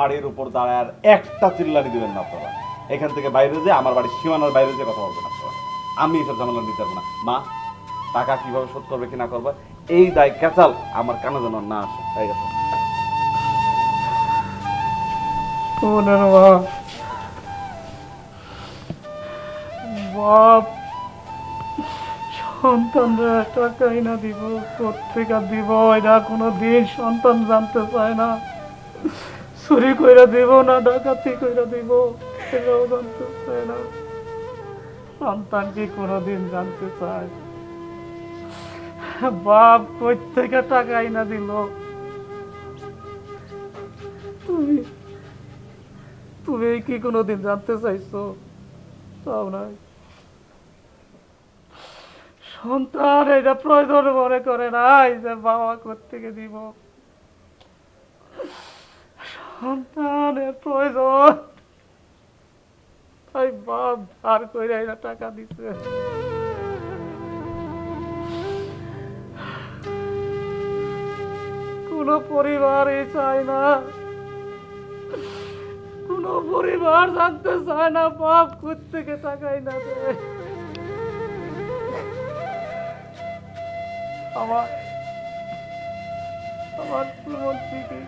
বাড়ির উপর দাঁড়ায় আর একটা চিল্লানি দিবেন না আপনারা। এখান থেকে বাইরে যে আমার বাড়ির সীমানার বাইরে যে কথা বলবেন আপনারা। আমি এসব ঝামেলা নিতে পারবো না। মা, টাকা কিভাবে শোধ করবে কি না করবে এই দায় ক্যাচাল আমার কানে যেন না আসে। হয়ে গেছে। ওনার বাপ বাপ সন্তানরা টাকাই না দিব, কোথেকে দিব এটা কোনো দিন সন্তান জানতে চায় না। চুরি কইরা দিব না ডাকাতি কইরা দিব এটাও জানতে চায় না। সন্তান কি কোনোদিন জানতে চায়? বাপ কই থেকে টাকাই না দিল? তুমি তুমি কি কোনোদিন জানতে চাইছো? তাও নাই। সন্তান এটা প্রয়োজন মনে করে নাই যে বাবা কোত্থেকে দিব। সন্তানের প্রয়োজন তাই বাপ ধার করে এরা টাকা দিছে। কোন পরিবারই চায় না, কোন পরিবার জানতে চায় না বাপ কোত্থেকে টাকাই না দেয়। আমার আমার জীবন ঠিকই